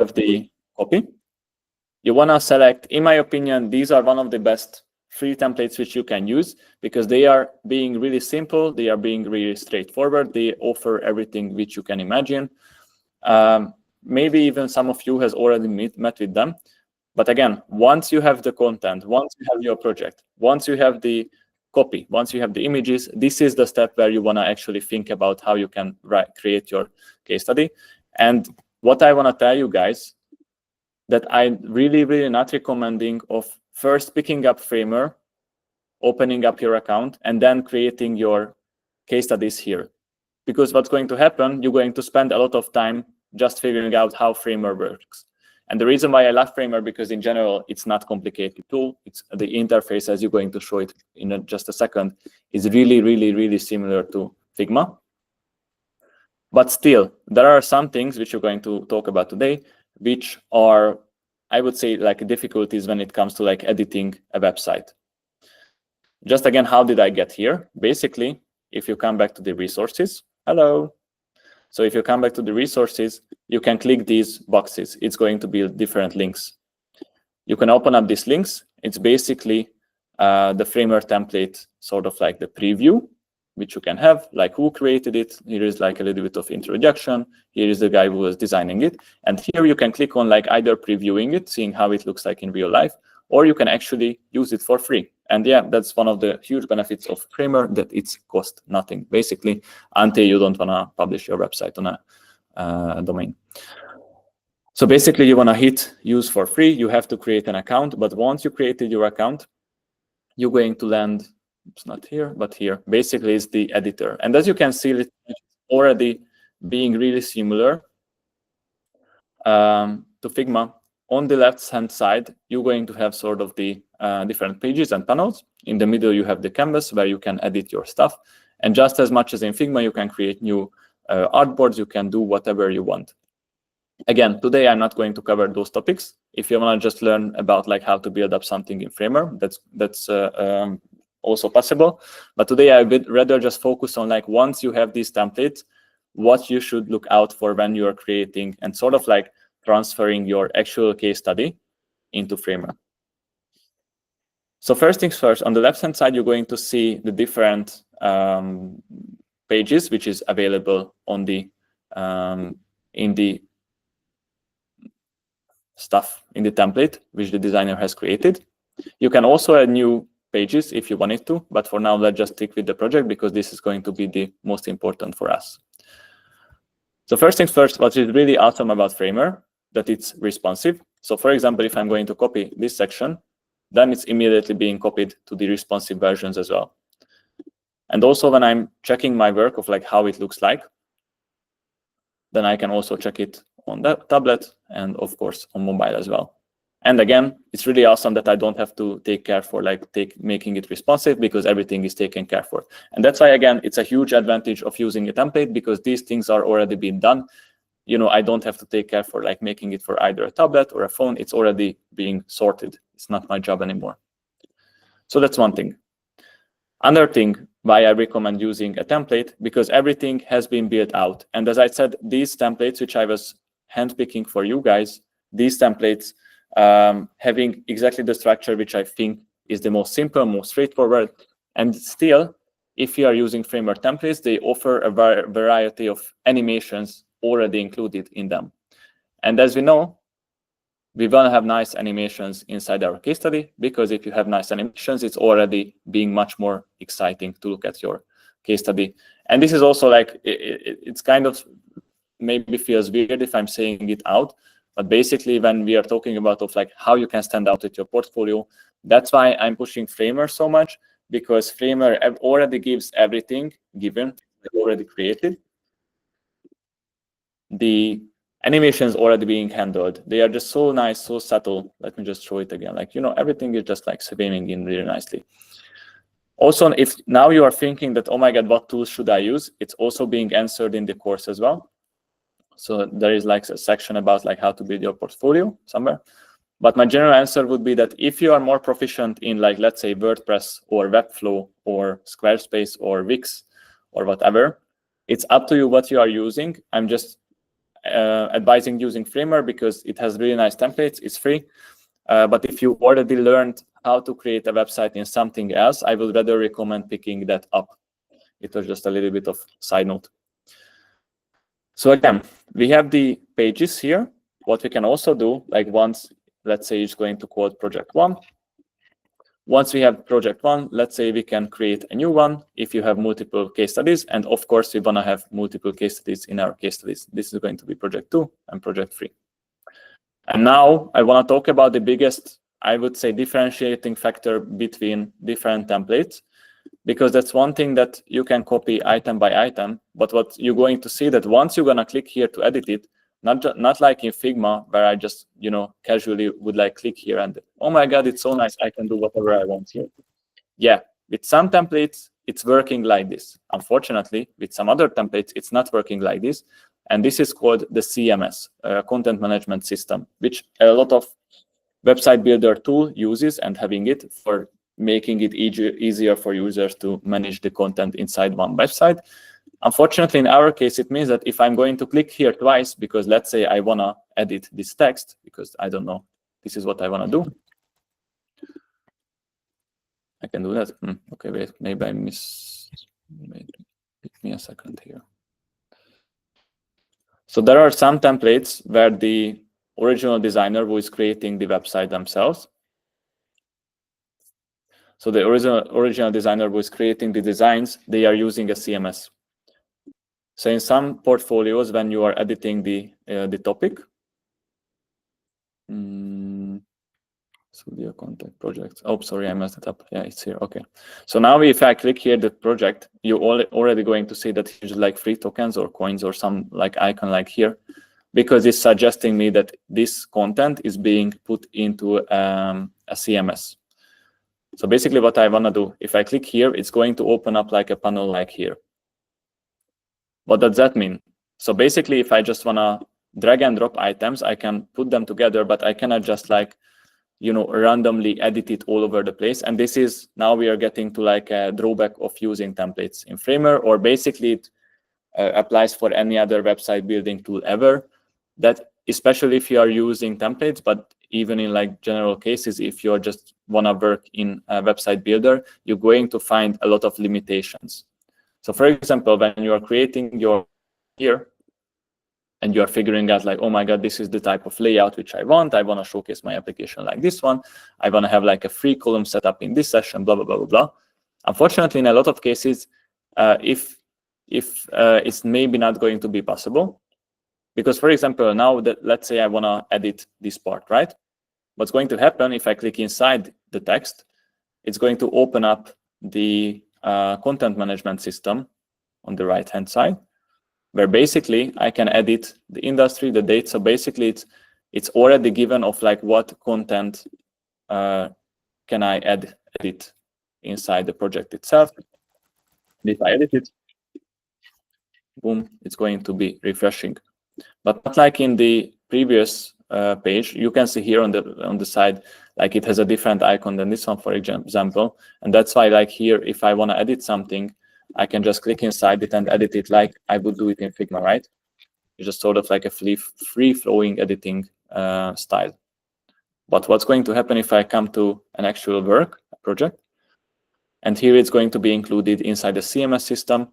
have the copy. You want to select, in my opinion, these are one of the best free templates which you can use because they are being really simple. They are being really straightforward. They offer everything which you can imagine. Maybe even some of you has already met with them. But again, once you have the content, once you have your project, once you have the copy, once you have the images, this is the step where you want to actually think about how you can create your case study. And what I want to tell you guys, that I'm really not recommending of first picking up Framer, opening up your account, and then creating your case studies here. Because what's going to happen, you're going to spend a lot of time just figuring out how Framer works. And the reason why I love Framer, because in general, it's not complicated tool. It's the interface, as you're going to show it in just a second, is really similar to Figma. But still, there are some things which we're going to talk about today, which are, I would say, like difficulties when it comes to like editing a website. Just again, how did I get here? Basically, if you come back to the resources, hello. So if you come back to the resources, you can click these boxes. It's going to be different links. You can open up these links. It's basically the Framer template, sort of like the preview, which you can have, like who created it. Here is like a little bit of introduction. Here is the guy who was designing it. And here you can click on like either previewing it, seeing how it looks like in real life, or you can actually use it for free. And yeah, that's one of the huge benefits of Framer, that it's cost nothing, basically, until you don't want to publish your website on a domain. So basically, you want to hit use for free. You have to create an account. But once you created your account, you're going to land, it's not here, but here. Basically, it's the editor. And as you can see, it's already being really similar to Figma. On the left-hand side, you're going to have sort of the different pages and panels. In the middle, you have the canvas where you can edit your stuff. And just as much as in Figma, you can create new artboards. You can do whatever you want. Again, today, I'm not going to cover those topics. If you want to just learn about like how to build up something in Framer, that's also possible. But today, I would rather just focus on like once you have these templates, what you should look out for when you are creating and sort of like transferring your actual case study into Framer. So first things first, on the left-hand side, you're going to see the different pages, which is available on the in the stuff in the template, which the designer has created. You can also add new pages if you wanted to, but for now, let's just stick with the project because this is going to be the most important for us. So first things first, what is really awesome about Framer, that it's responsive. So for example, if I'm going to copy this section, then it's immediately being copied to the responsive versions as well. And also when I'm checking my work of like how it looks like, then I can also check it on the tablet and of course on mobile as well. And again, it's really awesome that I don't have to take care for like making it responsive because everything is taken care for. And that's why, again, it's a huge advantage of using a template because these things are already being done. You know, I don't have to take care for like making it for either a tablet or a phone. It's already being sorted. It's not my job anymore. So that's one thing. Another thing why I recommend using a template, because everything has been built out. And as I said, these templates, which I was handpicking for you guys, these templates having exactly the structure which I think is the most simple, most straightforward. And still, if you are using Framer templates, they offer a variety of animations already included in them. And as we know, we want to have nice animations inside our case study, because if you have nice animations, it's already being much more exciting to look at your case study. And this is also like, it's kind of maybe feels weird if I'm saying it out, but basically when we are talking about of like how you can stand out with your portfolio, that's why I'm pushing Framer so much, because Framer already gives everything given, already created. The animations already being handled. They are just so nice, so subtle. Let me just show it again. Like, you know, everything is just like swimming in really nicely. Also, if now you are thinking that, oh my God, what tools should I use? It's also being answered in the course as well. So there is like a section about like how to build your portfolio somewhere. But my general answer would be that if you are more proficient in like, let's say WordPress or Webflow or Squarespace or Wix or whatever, it's up to you what you are using. I'm just advising using Framer because it has really nice templates. It's free. But if you already learned how to create a website in something else, I would rather recommend picking that up. It was just a little bit of side note. So again, we have the pages here. What we can also do, like once, let's say it's going to call project 1. Once we have project 1, let's say we can create a new one if you have multiple case studies. And of course, we want to have multiple case studies in our case studies. This is going to be project 2 and project 3. And now I want to talk about the biggest, I would say, differentiating factor between different templates, because that's one thing that you can copy item by item. But what you're going to see that once you're going to click here to edit it, not like in Figma, where I just, casually would like click here and, oh my God, it's so nice, I can do whatever I want here. Yeah, with some templates, it's working like this. Unfortunately, with some other templates, it's not working like this. And this is called the CMS, Content Management System, which a lot of website builder tool uses and having it for making it easier for users to manage the content inside one website. Unfortunately, in our case, it means that if I'm going to click here twice, because let's say I want to edit this text, because I don't know, this is what I want to do. I can do that. Okay, wait, maybe I give me a second here. So there are some templates where the original designer who is creating the website themselves. So the original designer who is creating the designs, they are using a CMS. So in some portfolios, when you are editing the topic, Studio Contact Projects. Oh, sorry, I messed it up. Yeah, it's here. Okay. So now if I click here the project, you're already going to see that here's like free tokens or coins or some like icon like here, because it's suggesting me that this content is being put into a CMS. So basically what I want to do, if I click here, it's going to open up like a panel like here. What does that mean? So basically, if I just want to drag and drop items, I can put them together, but I cannot just like, randomly edit it all over the place. And this is, now we are getting to like a drawback of using templates in Framer, or basically it applies for any other website building tool ever. That especially if you are using templates, but even in like general cases, if you just want to work in a website builder, you're going to find a lot of limitations. So for example, when you are creating your here and you are figuring out like, oh my God, this is the type of layout which I want to showcase my application like this one. I want to have like a 3-column setup in this session, blah, blah, blah, blah, blah. Unfortunately, in a lot of cases, if it's maybe not going to be possible, because for example, now that let's say I want to edit this part, right? What's going to happen if I click inside the text, it's going to open up the content management system on the right-hand side, where basically I can edit the industry, the date. So basically it's already given of like what content can I edit inside the project itself. And if I edit it, boom, it's going to be refreshing. But not like in the previous page, you can see here on the side, like it has a different icon than this one, for example. And that's why like here, if I want to edit something, I can just click inside it and edit it like I would do it in Figma, right? It's just sort of like a free-flowing editing style. But what's going to happen if I come to an actual work, a project, and here it's going to be included inside the CMS system.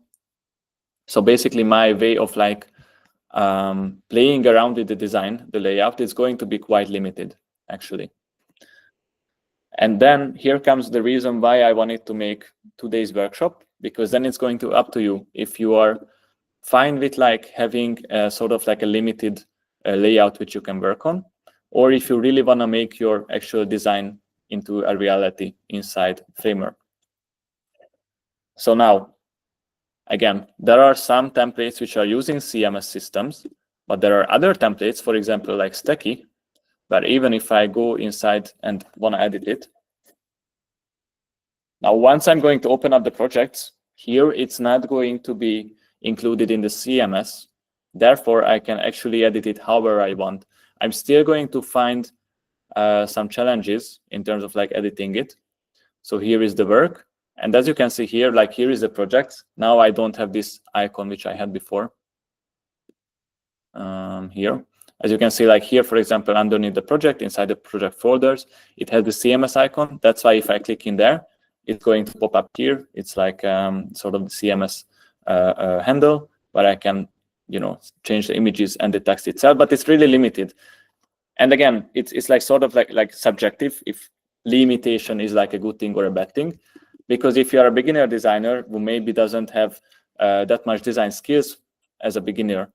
So basically my way of like playing around with the design, the layout, is going to be quite limited, actually. And then here comes the reason why I wanted to make today's workshop, because then it's going to up to you if you are fine with like having a sort of like a limited layout which you can work on, or if you really want to make your actual design into a reality inside Framer. So now, again, there are some templates which are using CMS systems, but there are other templates, for example, like Stacky, but even if I go inside and want to edit it, now once I'm going to open up the projects, here it's not going to be included in the CMS. Therefore, I can actually edit it however I want. I'm still going to find some challenges in terms of like editing it. So here is the work. And as you can see here, like here is the project. Now I don't have this icon which I had before. here. As you can see, like here, for example, underneath the project, inside the project folders, it has the CMS icon. That's why if I click in there, it's going to pop up here. It's like sort of the CMS handle, where I can, change the images and the text itself, but it's really limited. And again, it's like sort of like subjective if limitation is like a good thing or a bad thing, because if you are a beginner designer who maybe doesn't have that much design skills as a beginner,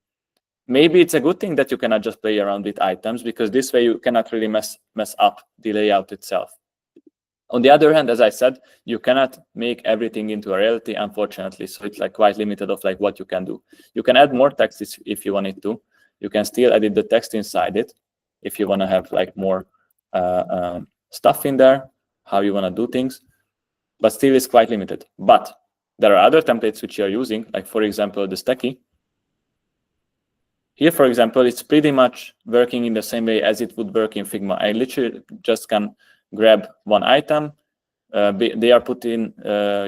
maybe it's a good thing that you cannot just play around with items, because this way you cannot really mess up the layout itself. On the other hand, as I said, you cannot make everything into a reality, unfortunately. So it's like quite limited of like what you can do. You can add more text if you wanted to. You can still edit the text inside it if you want to have like more stuff in there, how you want to do things, but still it's quite limited. But there are other templates which you are using, like for example, the Stacky. Here, for example, it's pretty much working in the same way as it would work in Figma. I literally just can grab one item. They are put in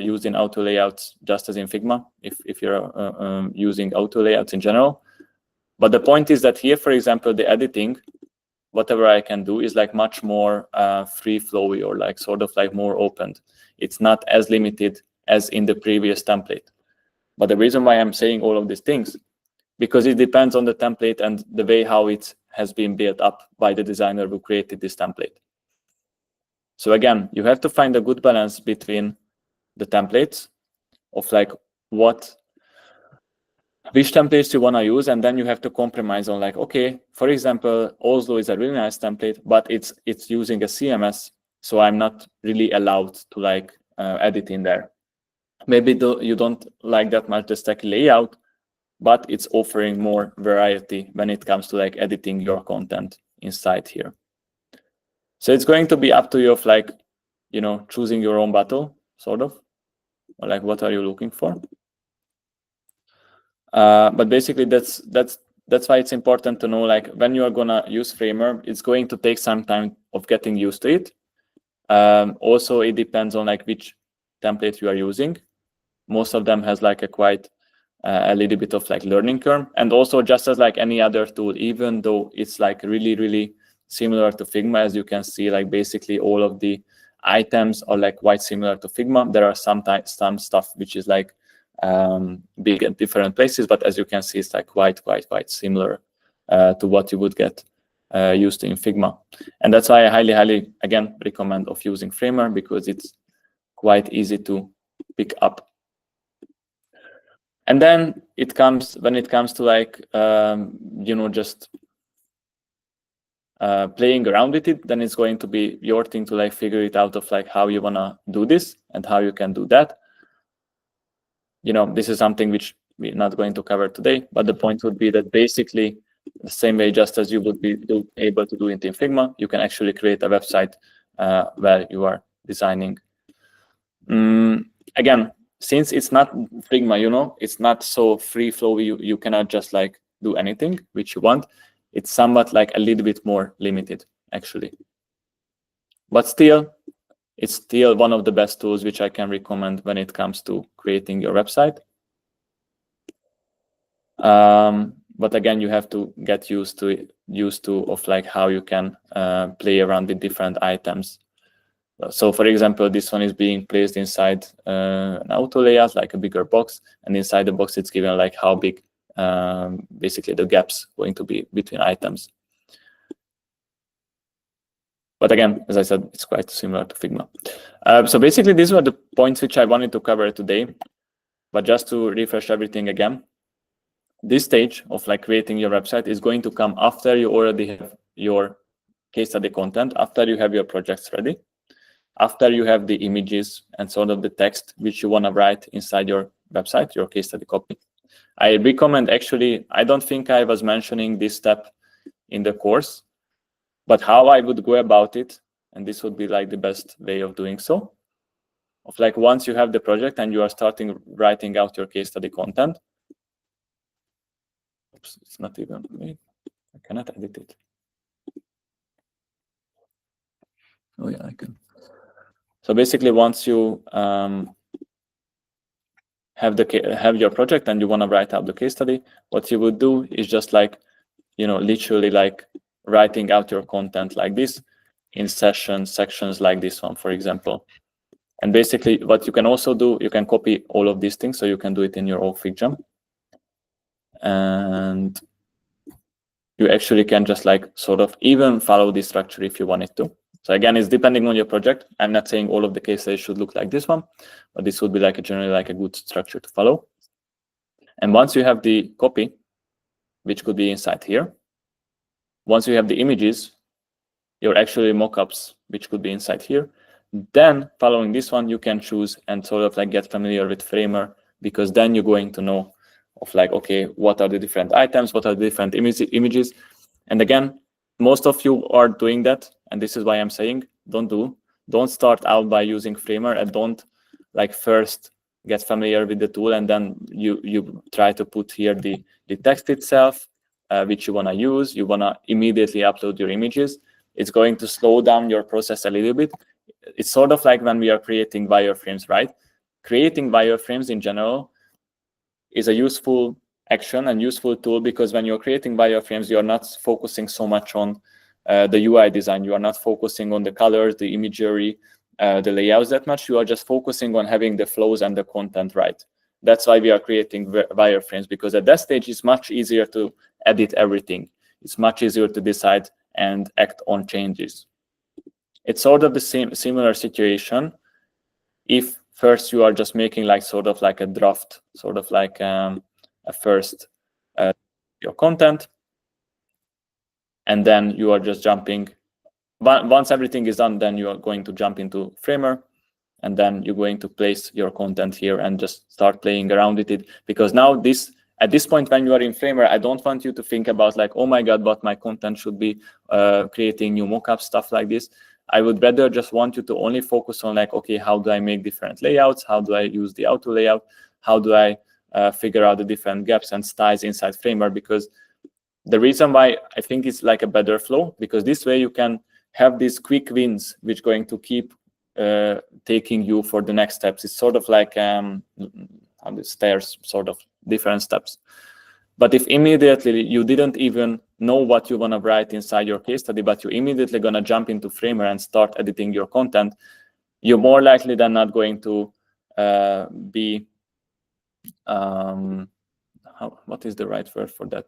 using auto layouts just as in Figma, if you're using auto layouts in general. But the point is that here, for example, the editing, whatever I can do is like much more free flowy, or like sort of like more opened. It's not as limited as in the previous template. But the reason why I'm saying all of these things, because it depends on the template and the way how it has been built up by the designer who created this template. So again, you have to find a good balance between the templates of like which templates you want to use, and then you have to compromise on like, okay, for example, Oslo is a really nice template, but it's using a CMS, so I'm not really allowed to like edit in there. Maybe you don't like that much the Stacky layout, but it's offering more variety when it comes to like editing your content inside here. So it's going to be up to you of like, choosing your own battle, sort of, or like what are you looking for. But basically that's why it's important to know, like, when you are gonna use Framer, it's going to take some time of getting used to it. Also, it depends on like which template you are using. Most of them has like a little bit of like learning curve, and also just as like any other tool, even though it's like really, really similar to Figma, as you can see, like basically all of the items are like quite similar to Figma. There are some stuff which is like big at different places, but as you can see, it's like quite similar to what you would get used to in Figma. And that's why I highly again recommend of using Framer, because it's quite easy to pick up. And then when it comes to like just playing around with it, then it's going to be your thing to like figure it out of like how you want to do this and how you can do that. This is something which we're not going to cover today, but the point would be that basically the same way, just as you would be able to do it in Figma, you can actually create a website where you are designing. Again, since it's not Figma, it's not so free flowy, you cannot just like do anything which you want. It's somewhat like a little bit more limited, actually. But still, it's still one of the best tools which I can recommend when it comes to creating your website. But again, you have to get used to of like how you can play around with different items. So for example, this one is being placed inside an auto layout, like a bigger box, and inside the box it's given like how big basically the gaps going to be between items. But again, as I said, it's quite similar to Figma. So basically, these were the points which I wanted to cover today. But just to refresh everything again, this stage of like creating your website is going to come after you already have your case study content, after you have your projects ready, after you have the images and sort of the text which you want to write inside your website, your case study copy. I recommend, actually, I don't think I was mentioning this step in the course, but how I would go about it, and this would be like the best way of doing so, of like once you have the project and you are starting writing out your case study content. Oops, it's not even me. I cannot edit it. Oh yeah, I can. So basically, once you have your project and you want to write out the case study, what you would do is just like literally like writing out your content like this in sections like this one, for example. And basically what you can also do, you can copy all of these things, so you can do it in your own FigJam. And you actually can just like sort of even follow this structure if you wanted to. So again, it's depending on your project. I'm not saying all of the cases should look like this one, but this would be like generally like a good structure to follow. And once you have the copy, which could be inside here, once you have the images, your actually mockups, which could be inside here, then following this one, you can choose and sort of like get familiar with Framer, because then you're going to know of like, okay, what are the different items, what are the different images. And again, most of you are doing that, and this is why I'm saying don't start out by using Framer, and don't like first get familiar with the tool and then you try to put here the text itself, which you want to use. You want to immediately upload your images. It's going to slow down your process a little bit. It's sort of like when we are creating wireframes, right? Creating wireframes in general is a useful action and useful tool, because when you're creating wireframes, you're not focusing so much on the UI design. You are not focusing on the colors, the imagery, the layouts that much. You are just focusing on having the flows and the content right. That's why we are creating wireframes, because at that stage, it's much easier to edit everything. It's much easier to decide and act on changes. It's sort of the similar situation if first you are just making like sort of like a draft, sort of like a first your content, and then you are just jumping. Once everything is done, then you are going to jump into Framer, and then you're going to place your content here and just start playing around with it. Because now at this point when you are in Framer, I don't want you to think about like, oh my God, what my content should be, creating new mockups, stuff like this. I would rather just want you to only focus on like, okay, how do I make different layouts? How do I use the auto layout? How do I figure out the different gaps and styles inside Framer? Because the reason why I think it's like a better flow, because this way you can have these quick wins, which going to keep taking you for the next steps. It's sort of like on the stairs, sort of different steps. But if immediately you didn't even know what you want to write inside your case study, but you're immediately going to jump into Framer and start editing your content, you're more likely than not going to be, what is the right word for that?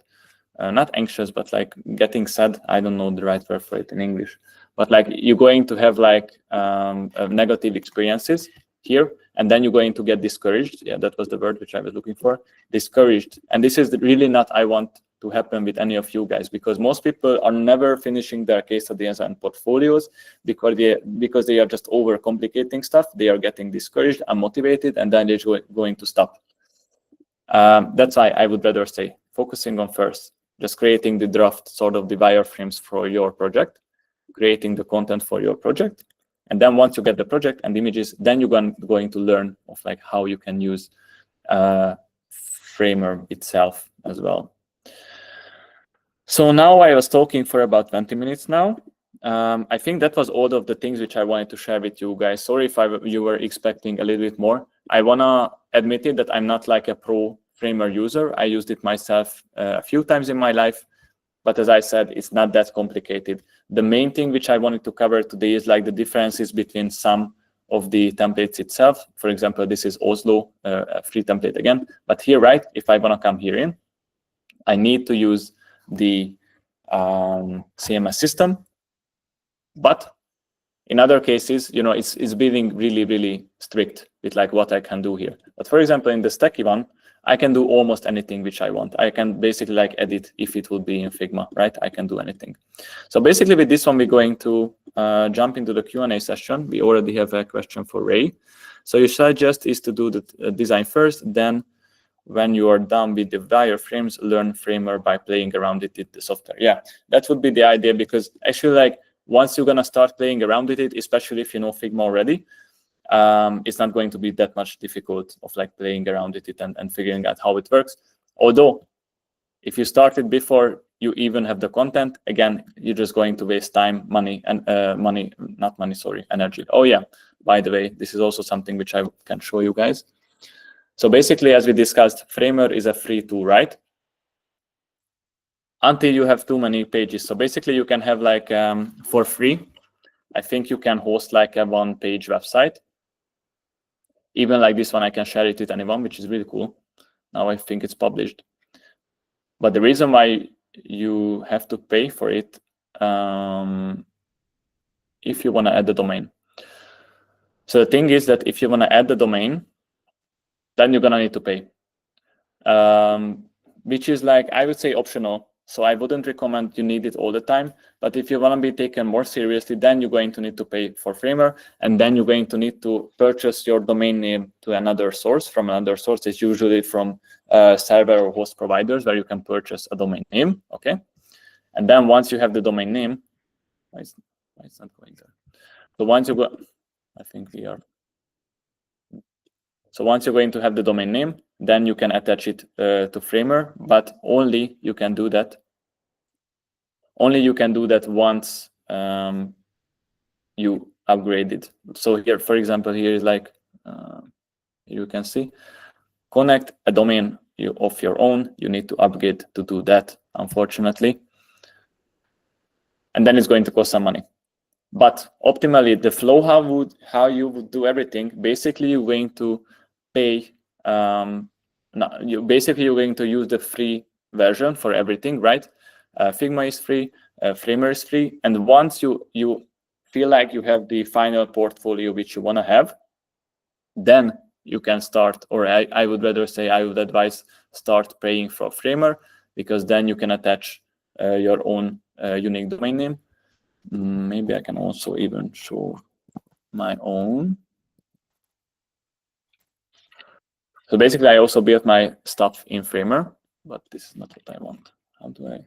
Not anxious, but like getting sad. I don't know the right word for it in English. But like you're going to have like negative experiences here, and then you're going to get discouraged. Yeah, that was the word which I was looking for, discouraged. And this is really not I want to happen with any of you guys, because most people are never finishing their case studies and portfolios because they are just overcomplicating stuff. They are getting discouraged, unmotivated, and then they're going to stop. That's why I would rather say focusing on first, just creating the draft, sort of the wireframes for your project, creating the content for your project. And then once you get the project and images, then you're going to learn of like how you can use Framer itself as well. So now I was talking for about 20 minutes now. I think that was all of the things which I wanted to share with you guys. Sorry if you were expecting a little bit more. I want to admit it that I'm not like a pro Framer user. I used it myself a few times in my life. But as I said, it's not that complicated. The main thing which I wanted to cover today is like the differences between some of the templates itself. For example, this is Oslo, a free template again. But here, right, if I want to come here in, I need to use the CMS system. But in other cases, it's being really, really strict with like what I can do here. But for example, in the Stacky one, I can do almost anything which I want. I can basically like edit if it would be in Figma, right? I can do anything. So basically with this one, we're going to jump into the Q&A session. We already have a question for Ray. So you suggest is to do the design first, then when you are done with the wireframes, learn Framer by playing around with the software. Yeah, that would be the idea, because actually like once you're gonna start playing around with it, especially if you know Figma already, it's not going to be that much difficult of like playing around with it and figuring out how it works. Although if you started before you even have the content, again, you're just going to waste time, money, and energy. Oh yeah, by the way, this is also something which I can show you guys. So basically, as we discussed, Framer is a free tool, right? until you have too many pages. So basically you can have like for free, I think you can host like a 1-page website. Even like this one, I can share it with anyone, which is really cool. Now I think it's published. But the reason why you have to pay for it, if you want to add the domain. So the thing is that if you want to add the domain, then you're gonna need to pay, which is like, I would say, optional. So I wouldn't recommend you need it all the time. But if you want to be taken more seriously, then you're going to need to pay for Framer, and then you're going to need to purchase your domain name to another source. From another source, it's usually from server or host providers where you can purchase a domain name. Okay, and then once you have the domain name, why it's not going there? So once you go, I think we are. So once you're going to have the domain name, then you can attach it to Framer, but only you can do that. Only you can do that once you upgrade it. So here, for example, here is like, you can see, connect a domain of your own. You need to upgrade to do that, unfortunately. And then it's going to cost some money. But optimally, the flow, how you would do everything, basically you're going to pay, you're going to use the free version for everything, right? Figma is free, Framer is free, and once you feel like you have the final portfolio which you want to have, then you can start, or I would rather say I would advise start paying for Framer, because then you can attach your own unique domain name. Maybe I can also even show my own. So basically, I also built my stuff in Framer, but this is not what I want. How do I?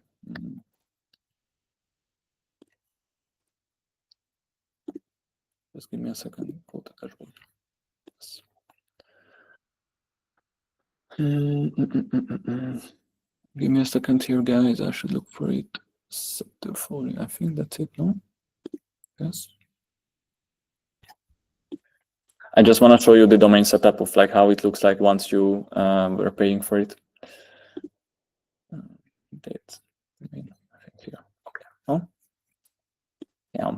Just give me a second. Go to dashboard. Yes. Give me a second here, guys. I should look for it. I think that's it, no? Yes. I just want to show you the domain setup of like how it looks like once you were paying for it. Dates. I think here. Okay. Oh. Yeah.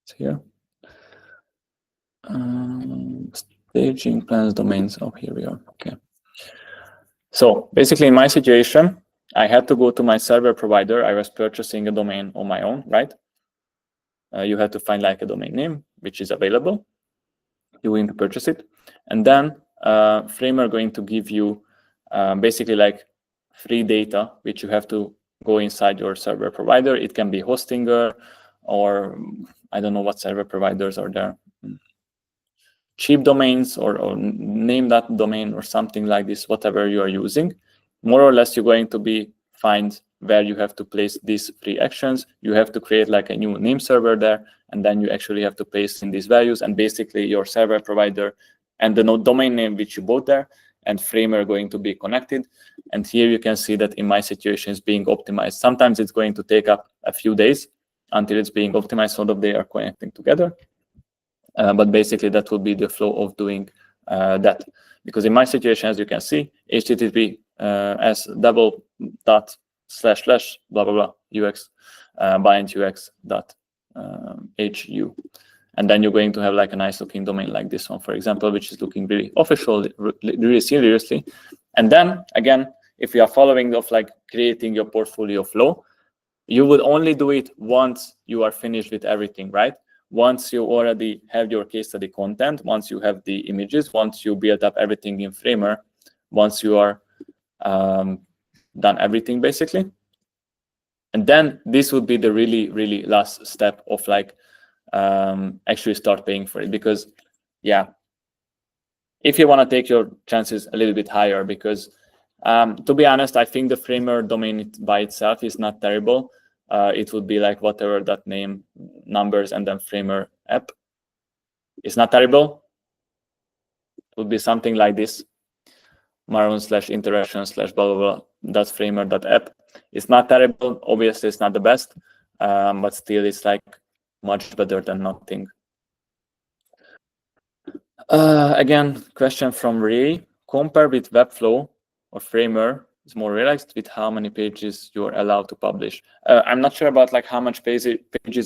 It's here. Staging plans, domains. Oh, here we are. Okay. So basically, in my situation, I had to go to my server provider. I was purchasing a domain on my own, right? You have to find like a domain name which is available. You're going to purchase it, and then Framer going to give you basically like free data which you have to go inside your server provider. It can be Hostinger, or I don't know what server providers are there. Cheap domains, or name that domain or something like this, whatever you are using. More or less, you're going to find where you have to place these free actions. You have to create like a new name server there, and then you actually have to paste in these values, and basically your server provider and the domain name which you bought there and Framer are going to be connected. And here you can see that in my situation it's being optimized. Sometimes it's going to take up a few days until it's being optimized so that they are connecting together. But basically that will be the flow of doing that. Because in my situation, as you can see, HTTP as double dot slash slash blah blah blah UX bind UX dot HU, and then you're going to have like a nice looking domain like this one, for example, which is looking really official, really seriously. And then again, if you are following of like creating your portfolio flow, you would only do it once you are finished with everything, right? Once you already have your case study content, once you have the images, once you build up everything in Framer, once you are done everything basically. And then this would be the really last step of like actually start paying for it. Because yeah, if you want to take your chances a little bit higher, because to be honest, I think the Framer domain by itself is not terrible. It would be like whatever that name, numbers, and then Framer app. It's not terrible. It would be something like this: maroon/interaction/ blah blah blah. That's Framer.app. It's not terrible. Obviously, it's not the best, but still, it's like much better than nothing. Again, question from Ray. Compare with Webflow or Framer is more relaxed with how many pages you're allowed to publish. I'm not sure about like how much pages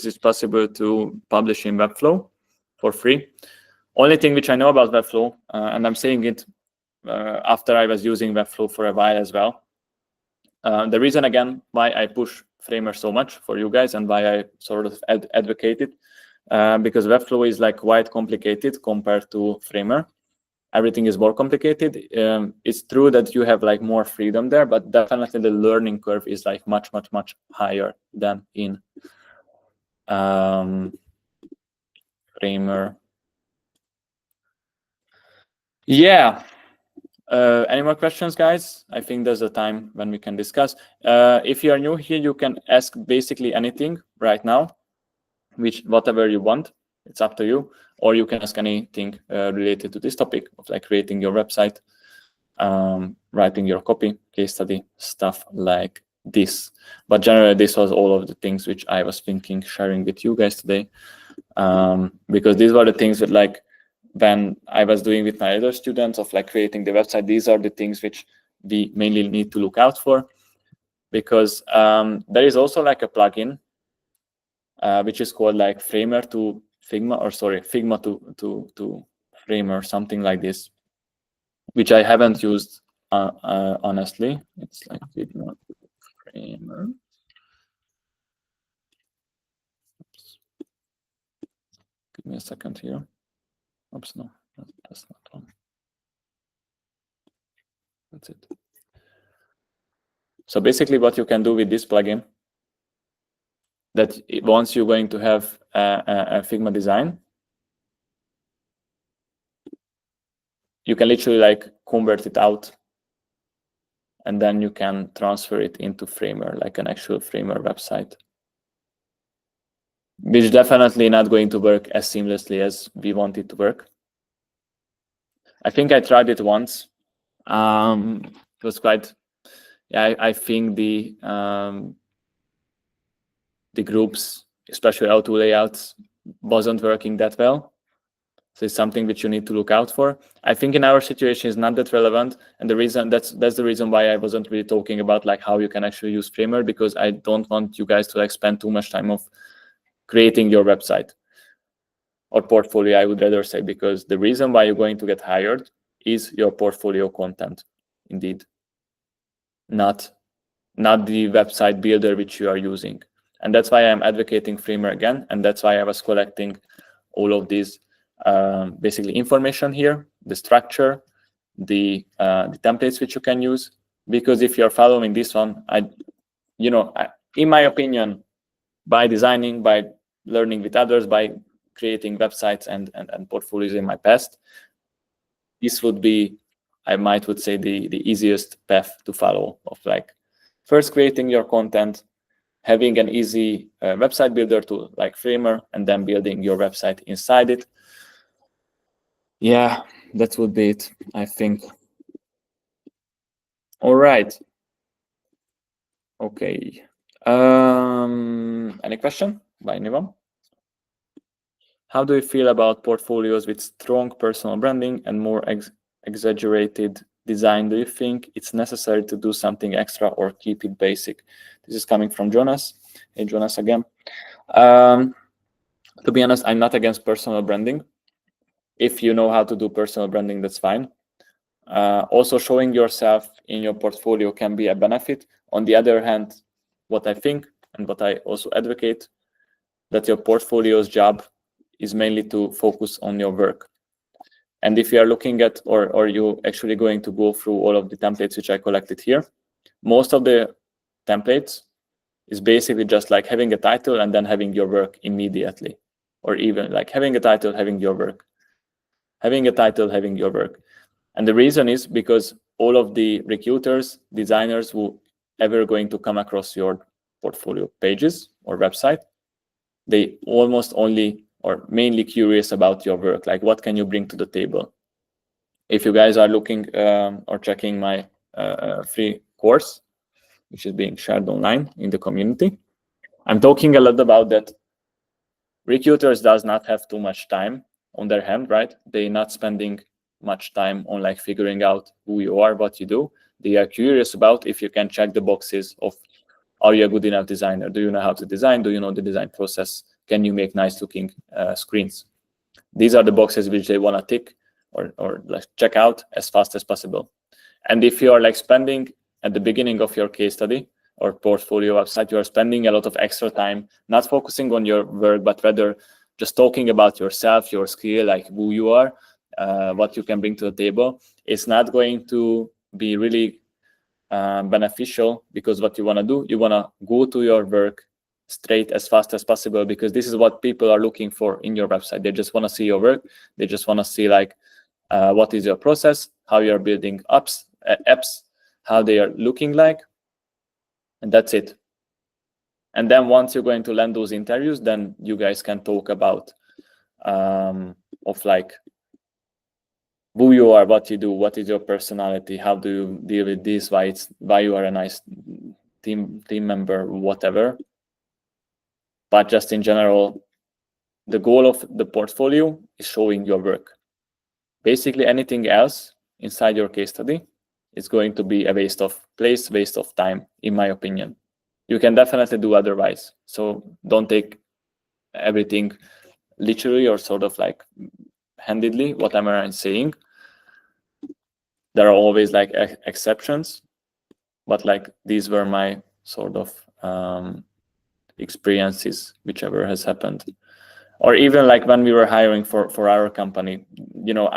is possible to publish in Webflow for free. Only thing which I know about Webflow, and I'm saying it after I was using Webflow for a while as well. The reason again why I push Framer so much for you guys and why I sort of advocate it, because Webflow is like quite complicated compared to Framer. Everything is more complicated. It's true that you have like more freedom there, but definitely the learning curve is like much higher than in Framer. Yeah. Any more questions, guys? I think there's a time when we can discuss. If you are new here, you can ask basically anything right now, whatever you want. It's up to you. Or you can ask anything related to this topic of like creating your website, writing your copy, case study, stuff like this. But generally, this was all of the things which I was thinking sharing with you guys today, because these were the things that like when I was doing with my other students of like creating the website, these are the things which we mainly need to look out for, because there is also like a plugin which is called like Framer to Figma, or sorry, Figma to Framer, something like this, which I haven't used honestly. It's like Figma to Framer. Oops. Give me a second here. Oops, no, that's not one. That's it. So basically what you can do with this plugin, that once you're going to have a Figma design, you can literally like convert it out and then you can transfer it into Framer, like an actual Framer website, which definitely not going to work as seamlessly as we want it to work. I think I tried it once. It was quite, yeah, I think the groups, especially auto layouts, wasn't working that well. So it's something which you need to look out for. I think in our situation is not that relevant, and the reason that's the reason why I wasn't really talking about like how you can actually use Framer, because I don't want you guys to like spend too much time of creating your website or portfolio, I would rather say, because the reason why you're going to get hired is your portfolio content, indeed, not the website builder which you are using. And that's why I'm advocating Framer again, and that's why I was collecting all of these basically information here, the structure, the templates which you can use, because if you're following this one, in my opinion, by designing, by learning with others, by creating websites and portfolios in my past, this would be, I would say, the easiest path to follow, of like first creating your content, having an easy website builder tool like Framer, and then building your website inside it. Yeah, that would be it, I think. All right. Okay. Any question by anyone? How do you feel about portfolios with strong personal branding and more exaggerated design? Do you think it's necessary to do something extra or keep it basic? This is coming from Jonas. Hey, Jonas again. To be honest, I'm not against personal branding. If you know how to do personal branding, that's fine. Also, showing yourself in your portfolio can be a benefit. On the other hand, what I think and what I also advocate, that your portfolio's job is mainly to focus on your work. And if you are looking at, or you actually going to go through all of the templates which I collected here, most of the templates is basically just like having a title and then having your work immediately, or even like having a title, having your work, having a title, having your work. And the reason is because all of the recruiters, designers who ever going to come across your portfolio pages or website, they almost only or mainly curious about your work, like what can you bring to the table. If you guys are looking or checking my free course, which is being shared online in the community, I'm talking a lot about that recruiters does not have too much time on their hand, right? They're not spending much time on like figuring out who you are, what you do. They are curious about if you can check the boxes of, are you a good enough designer? Do you know how to design? Do you know the design process? Can you make nice looking screens? These are the boxes which they want to tick or like check out as fast as possible. And if you are like spending at the beginning of your case study or portfolio website, you are spending a lot of extra time not focusing on your work, but rather just talking about yourself, your skill, like who you are, what you can bring to the table. It's not going to be really beneficial, because what you want to do, you want to go to your work straight as fast as possible, because this is what people are looking for in your website. They just want to see your work. They just want to see like what is your process, how you are building apps, how they are looking like, and that's it. And then once you're going to land those interviews, then you guys can talk about of like who you are, what you do, what is your personality, how do you deal with this, why you are a nice team member, whatever. But just in general, the goal of the portfolio is showing your work. Basically, anything else inside your case study is going to be a waste of place, waste of time, in my opinion. You can definitely do otherwise. So don't take everything literally or sort of like handedly, whatever I'm saying. There are always like exceptions, but like these were my sort of experiences, whichever has happened. Or even like when we were hiring for our company, you know,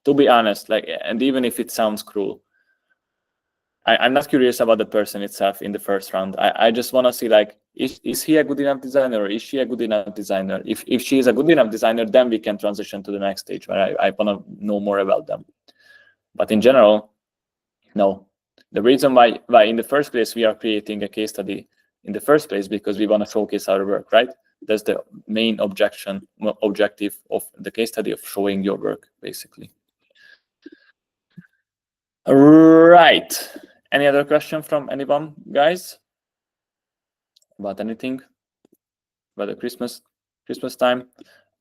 to be honest, like, and even if it sounds cruel, I'm not curious about the person itself in the first round. I just want to see like, is he a good enough designer, or is she a good enough designer? If she is a good enough designer, then we can transition to the next stage where I want to know more about them. But in general, no. The reason why in the first place we are creating a case study in the first place, because we want to showcase our work, right? That's the main objective of the case study, of showing your work, basically. Right. Any other question from anyone, guys? About anything? About the Christmas time?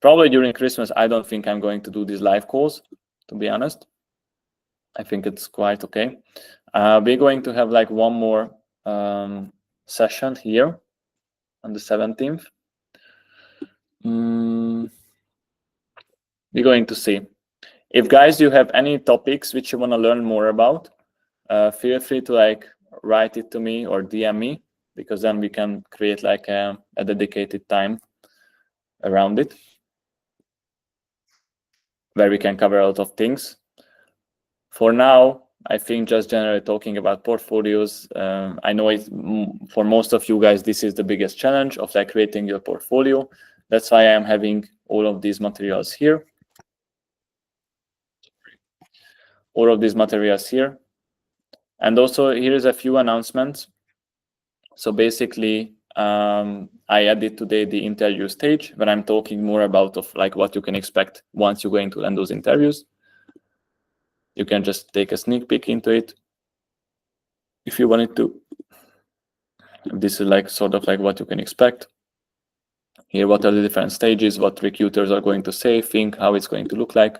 Probably during Christmas, I don't think I'm going to do these live calls, to be honest. I think it's quite okay. We're going to have like one more session here on the 17th. We're going to see. If guys, you have any topics which you want to learn more about, feel free to like write it to me or DM me, because then we can create like a dedicated time around it where we can cover a lot of things. For now, I think just generally talking about portfolios, I know for most of you guys, this is the biggest challenge of like creating your portfolio. That's why I'm having all of these materials here. All of these materials here. And also here's a few announcements. So basically, I added today the interview stage, where I'm talking more about of like what you can expect once you're going to land those interviews. You can just take a sneak peek into it if you wanted to. This is like sort of like what you can expect. Here, what are the different stages, what recruiters are going to say, think, how it's going to look like.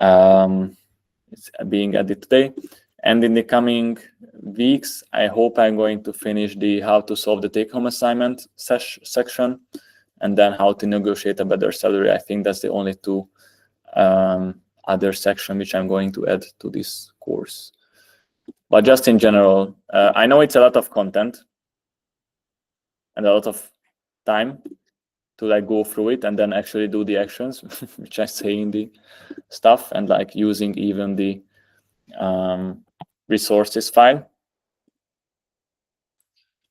It's being added today. And in the coming weeks, I hope I'm going to finish the how to solve the take-home assignment section, and then how to negotiate a better salary. I think that's the only two other section which I'm going to add to this course. But just in general, I know it's a lot of content and a lot of time to like go through it and then actually do the actions, which I say in the stuff, and like using even the resources file.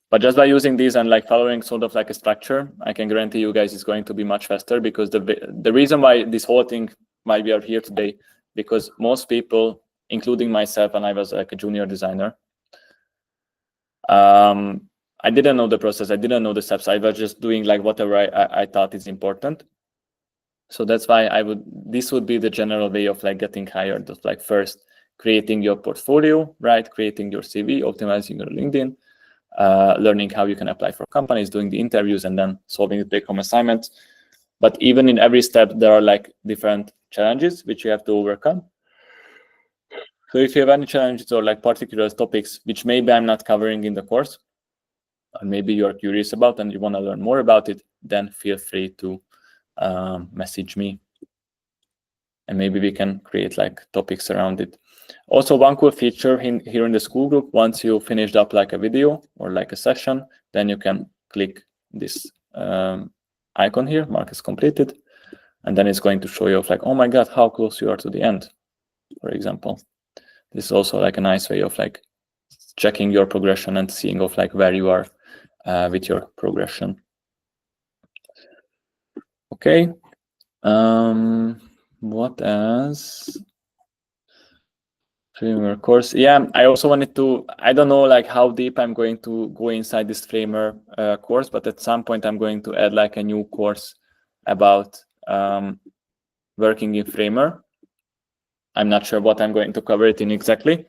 But just by using these and like following sort of like a structure, I can guarantee you guys it's going to be much faster, because the reason why this whole thing, why we are here today, because most people, including myself, and I was like a junior designer, I didn't know the process, I didn't know the steps, I was just doing like whatever I thought is important. So that's why this would be the general way of like getting hired, of like first creating your portfolio, right? Creating your CV, optimizing your LinkedIn, learning how you can apply for companies, doing the interviews, and then solving the take-home assignments. But even in every step, there are like different challenges which you have to overcome. So if you have any challenges or like particular topics which maybe I'm not covering in the course, or maybe you're curious about and you want to learn more about it, then feel free to message me, and maybe we can create like topics around it. Also, one cool feature here in the school group, once you finished up like a video or like a session, then you can click this icon here, mark as completed, and then it's going to show you like, oh my God, how close you are to the end, for example. This is also like a nice way of like checking your progression and seeing of like where you are with your progression. Okay. What else? Framework course. Yeah, I also wanted to, I don't know like how deep I'm going to go inside this Framer course, but at some point I'm going to add like a new course about working in Framer. I'm not sure what I'm going to cover it in exactly,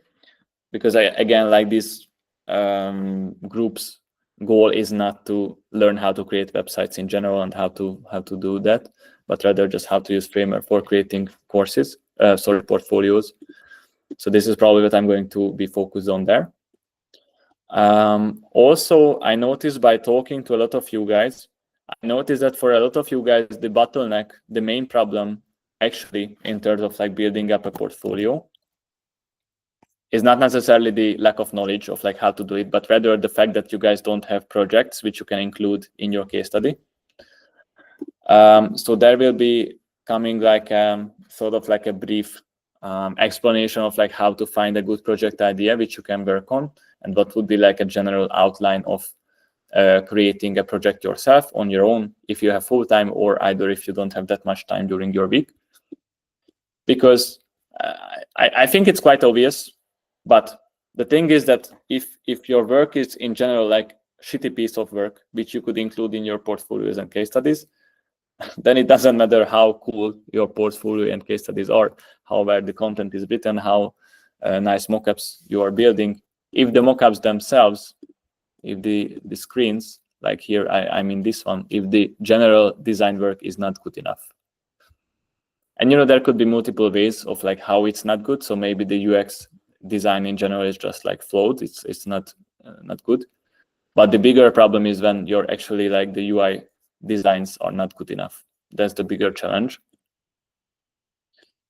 because again, like this group's goal is not to learn how to create websites in general and how to do that, but rather just how to use Framer for creating courses, portfolios. So this is probably what I'm going to be focused on there. Also, I noticed by talking to a lot of you guys, I noticed that for a lot of you guys, the bottleneck, the main problem actually in terms of like building up a portfolio is not necessarily the lack of knowledge of like how to do it, but rather the fact that you guys don't have projects which you can include in your case study. So there will be coming like sort of like a brief explanation of like how to find a good project idea which you can work on, and what would be like a general outline of creating a project yourself on your own if you have full time, or either if you don't have that much time during your week. Because I think it's quite obvious, but the thing is that if your work is in general like shitty piece of work which you could include in your portfolios and case studies, then it doesn't matter how cool your portfolio and case studies are, how well the content is written, how nice mockups you are building. If the mockups themselves, if the screens, like here, I mean this one, if the general design work is not good enough. And you know, there could be multiple ways of like how it's not good. So maybe the UX design in general is just like flawed. It's not good. But the bigger problem is when you're actually like the UI designs are not good enough. That's the bigger challenge.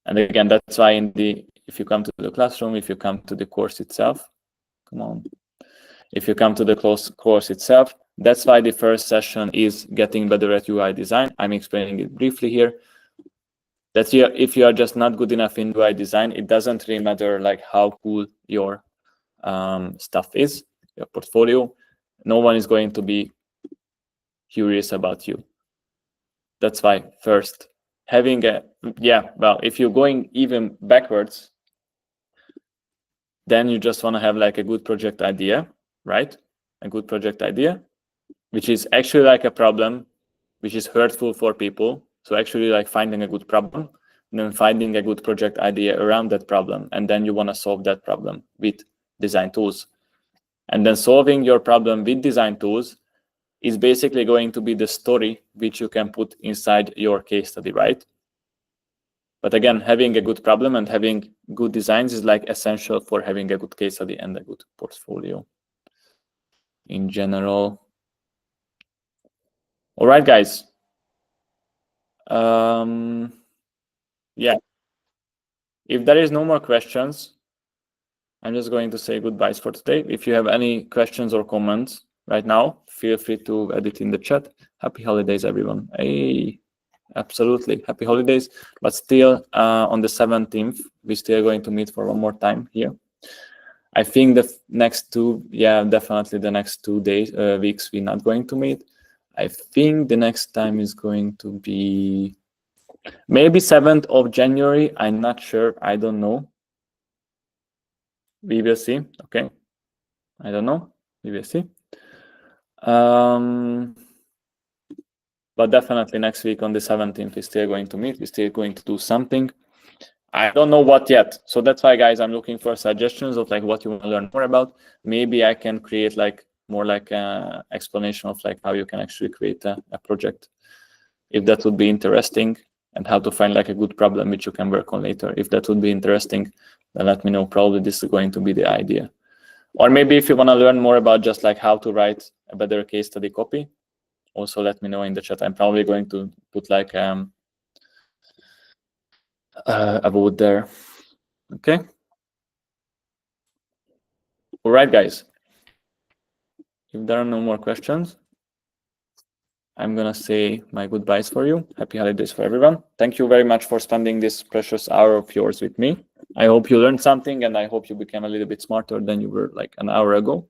And again, that's why if you come to the classroom, if you come to the course itself, come on. If you come to the course itself, that's why the first session is getting better at UI design. I'm explaining it briefly here. That if you are just not good enough in UI design, it doesn't really matter like how cool your stuff is, your portfolio. No one is going to be curious about you. That's why first having if you're going even backwards, then you just want to have like a good project idea, right? A good project idea, which is actually like a problem, which is hurtful for people. So actually like finding a good problem and then finding a good project idea around that problem. And then you want to solve that problem with design tools. And then solving your problem with design tools is basically going to be the story which you can put inside your case study, right? But again, having a good problem and having good designs is like essential for having a good case study and a good portfolio in general. All right, guys. Yeah. If there is no more questions, I'm just going to say goodbyes for today. If you have any questions or comments right now, feel free to add it in the chat. Happy holidays, everyone. Hey, absolutely. Happy holidays. But still, on the 17th, we're still going to meet for one more time here. I think the next definitely the next 2 days, weeks, we're not going to meet. I think the next time is going to be maybe 7th of January. I'm not sure. I don't know. We will see. Okay. I don't know. We will see. But definitely next week on the 17th, we're still going to meet. We're still going to do something. I don't know what yet. So that's why, guys, I'm looking for suggestions of like what you want to learn more about. Maybe I can create like more like an explanation of like how you can actually create a project if that would be interesting, and how to find like a good problem which you can work on later. If that would be interesting, then let me know. Probably this is going to be the idea. Or maybe if you want to learn more about just like how to write a better case study copy, also let me know in the chat. I'm probably going to put like a vote there. Okay. All right, guys. If there are no more questions, I'm going to say my goodbyes for you. Happy holidays for everyone. Thank you very much for spending this precious hour of yours with me. I hope you learned something, and I hope you became a little bit smarter than you were like an hour ago.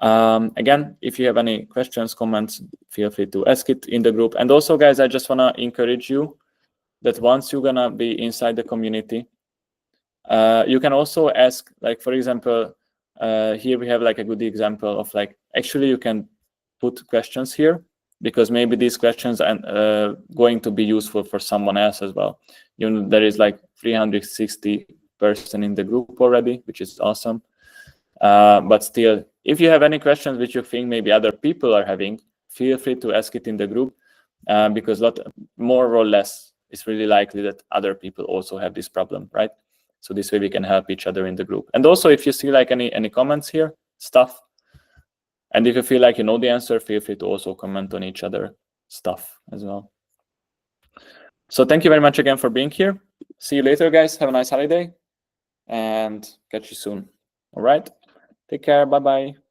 Again, if you have any questions, comments, feel free to ask it in the group. And also, guys, I just want to encourage you that once you're going to be inside the community, you can also ask, like, for example, here we have like a good example of like, actually you can put questions here, because maybe these questions are going to be useful for someone else as well. You know, there is like 360 person in the group already, which is awesome. But still, if you have any questions which you think maybe other people are having, feel free to ask it in the group, because more or less it's really likely that other people also have this problem, right? So this way we can help each other in the group. And also, if you see like any comments here, stuff, and if you feel like you know the answer, feel free to also comment on each other stuff as well. So thank you very much again for being here. See you later, guys. Have a nice holiday, and catch you soon. All right. Take care. Bye-bye.